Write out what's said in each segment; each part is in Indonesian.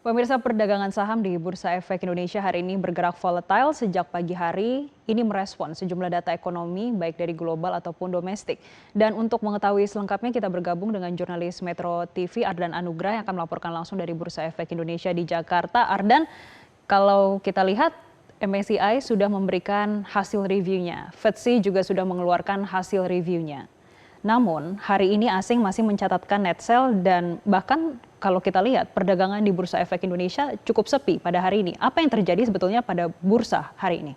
Pemirsa, perdagangan saham di Bursa Efek Indonesia hari ini bergerak volatile sejak pagi hari. Ini merespon sejumlah data ekonomi baik dari global ataupun domestik. Dan untuk mengetahui selengkapnya kita bergabung dengan jurnalis Metro TV Ardan Anugrah yang akan melaporkan langsung dari Bursa Efek Indonesia di Jakarta. Ardan, kalau kita lihat MSCI sudah memberikan hasil reviewnya. FTSE juga sudah mengeluarkan hasil reviewnya. Namun, hari ini asing masih mencatatkan net sell dan bahkan kalau kita lihat perdagangan di Bursa Efek Indonesia cukup sepi pada hari ini. Apa yang terjadi sebetulnya pada bursa hari ini?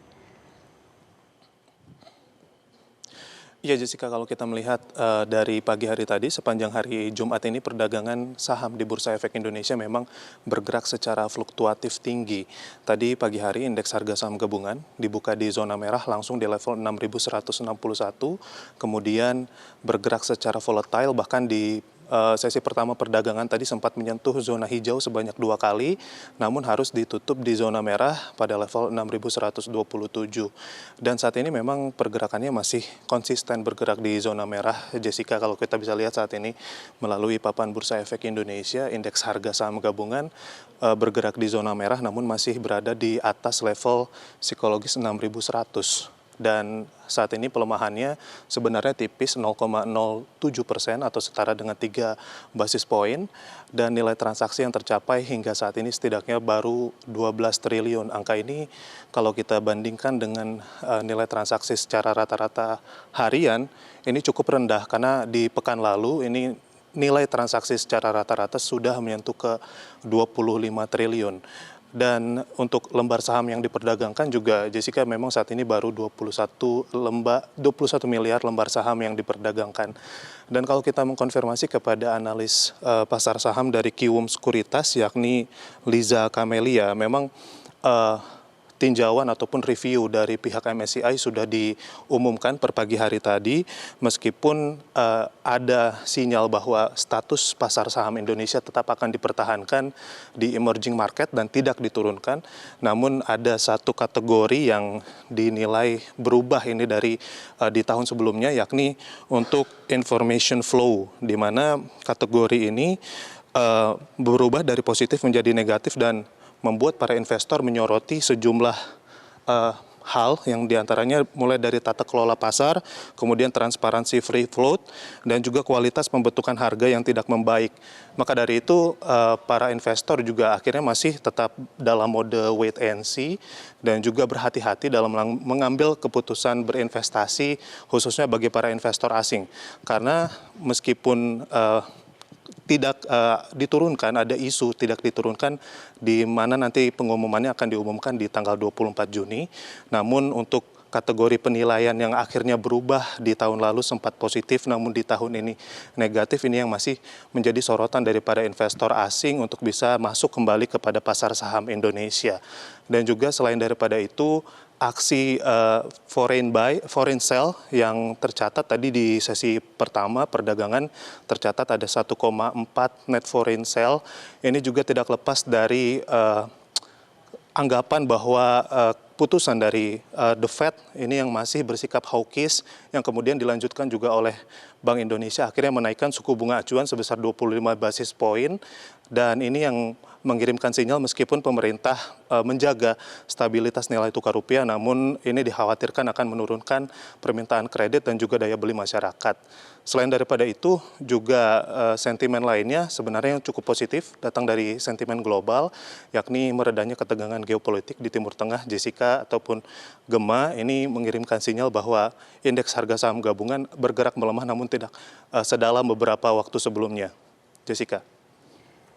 Ya Jessica, kalau kita melihat dari pagi hari tadi, sepanjang hari Jumat ini perdagangan saham di Bursa Efek Indonesia memang bergerak secara fluktuatif tinggi. Tadi pagi hari indeks harga saham gabungan dibuka di zona merah langsung di level 6.161, kemudian bergerak secara volatile bahkan di sesi pertama perdagangan tadi sempat menyentuh zona hijau sebanyak 2 kali, namun harus ditutup di zona merah pada level 6.127. Dan saat ini memang pergerakannya masih konsisten bergerak di zona merah. Jessica, kalau kita bisa lihat saat ini melalui papan Bursa Efek Indonesia, indeks harga saham gabungan bergerak di zona merah namun masih berada di atas level psikologis 6.100. Dan saat ini pelemahannya sebenarnya tipis 0,07% atau setara dengan 3 basis poin, dan nilai transaksi yang tercapai hingga saat ini setidaknya baru 12 triliun. Angka ini kalau kita bandingkan dengan nilai transaksi secara rata-rata harian ini cukup rendah, karena di pekan lalu ini nilai transaksi secara rata-rata sudah menyentuh ke 25 triliun. Dan untuk lembar saham yang diperdagangkan juga, Jessica, memang saat ini baru 21 miliar lembar saham yang diperdagangkan. Dan kalau kita mengkonfirmasi kepada analis pasar saham dari Kiwum Sekuritas, yakni Liza Kamelia, memang tinjauan ataupun review dari pihak MSCI sudah diumumkan per pagi hari tadi, meskipun ada sinyal bahwa status pasar saham Indonesia tetap akan dipertahankan di emerging market dan tidak diturunkan. Namun ada satu kategori yang dinilai berubah ini dari di tahun sebelumnya, yakni untuk information flow, di mana kategori ini berubah dari positif menjadi negatif dan membuat para investor menyoroti sejumlah hal yang diantaranya mulai dari tata kelola pasar, kemudian transparansi free float, dan juga kualitas pembentukan harga yang tidak membaik. Maka dari itu para investor juga akhirnya masih tetap dalam mode wait and see dan juga berhati-hati dalam mengambil keputusan berinvestasi, khususnya bagi para investor asing. Karena meskipun tidak diturunkan, ada isu tidak diturunkan di mana nanti pengumumannya akan diumumkan di tanggal 24 Juni. Namun untuk kategori penilaian yang akhirnya berubah di tahun lalu sempat positif, namun di tahun ini negatif, ini yang masih menjadi sorotan daripada investor asing untuk bisa masuk kembali kepada pasar saham Indonesia. Dan juga selain daripada itu, aksi foreign sell yang tercatat tadi di sesi pertama perdagangan tercatat ada 1,4 net foreign sell. Ini juga tidak lepas dari anggapan bahwa putusan dari The Fed ini yang masih bersikap hawkish, yang kemudian dilanjutkan juga oleh Bank Indonesia akhirnya menaikkan suku bunga acuan sebesar 25 basis poin, dan ini yang mengirimkan sinyal meskipun pemerintah menjaga stabilitas nilai tukar rupiah, namun ini dikhawatirkan akan menurunkan permintaan kredit dan juga daya beli masyarakat. Selain daripada itu, juga sentimen lainnya sebenarnya yang cukup positif datang dari sentimen global, yakni meredanya ketegangan geopolitik di Timur Tengah, Jessica, ataupun Gema. Ini mengirimkan sinyal bahwa indeks harga saham gabungan bergerak melemah namun tidak sedalam beberapa waktu sebelumnya. Jessica.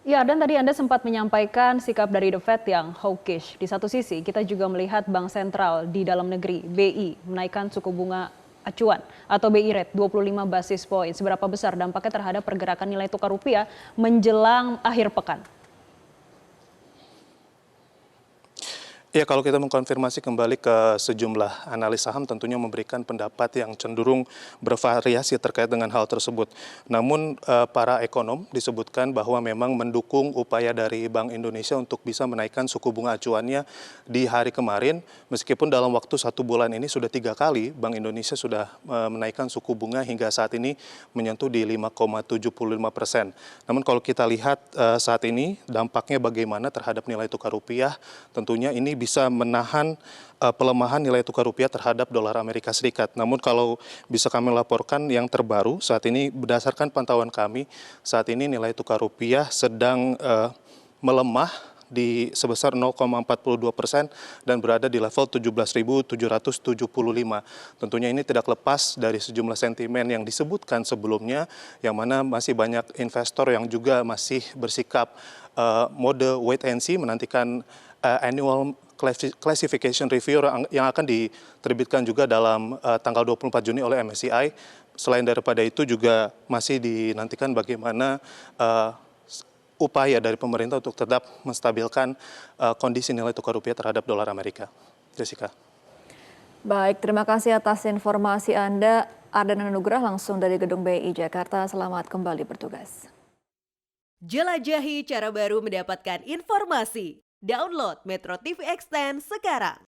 Ya, dan tadi Anda sempat menyampaikan sikap dari The Fed yang hawkish. Di satu sisi, kita juga melihat Bank Sentral di dalam negeri, BI, menaikkan suku bunga acuan atau BI rate 25 basis point. Seberapa besar dampaknya terhadap pergerakan nilai tukar rupiah menjelang akhir pekan? Ya, kalau kita mengkonfirmasi kembali ke sejumlah analis saham tentunya memberikan pendapat yang cenderung bervariasi terkait dengan hal tersebut. Namun para ekonom disebutkan bahwa memang mendukung upaya dari Bank Indonesia untuk bisa menaikkan suku bunga acuannya di hari kemarin, meskipun dalam waktu 1 bulan ini sudah 3 kali Bank Indonesia sudah menaikkan suku bunga hingga saat ini menyentuh di 5,75%. Namun kalau kita lihat saat ini dampaknya bagaimana terhadap nilai tukar rupiah, tentunya ini bisa menahan pelemahan nilai tukar rupiah terhadap dolar Amerika Serikat. Namun kalau bisa kami laporkan yang terbaru saat ini berdasarkan pantauan kami, saat ini nilai tukar rupiah sedang melemah di sebesar 0,42% dan berada di level 17.775. Tentunya ini tidak lepas dari sejumlah sentimen yang disebutkan sebelumnya, yang mana masih banyak investor yang juga masih bersikap mode wait and see, menantikan annual classification review yang akan diterbitkan juga dalam tanggal 24 Juni oleh MSCI. Selain daripada itu juga masih dinantikan bagaimana upaya dari pemerintah untuk tetap menstabilkan kondisi nilai tukar rupiah terhadap dolar Amerika. Jessica. Baik, terima kasih atas informasi Anda. Ardan Anugrah langsung dari Gedung BI Jakarta. Selamat kembali bertugas. Jelajahi cara baru mendapatkan informasi. Download Metro TV Extend sekarang.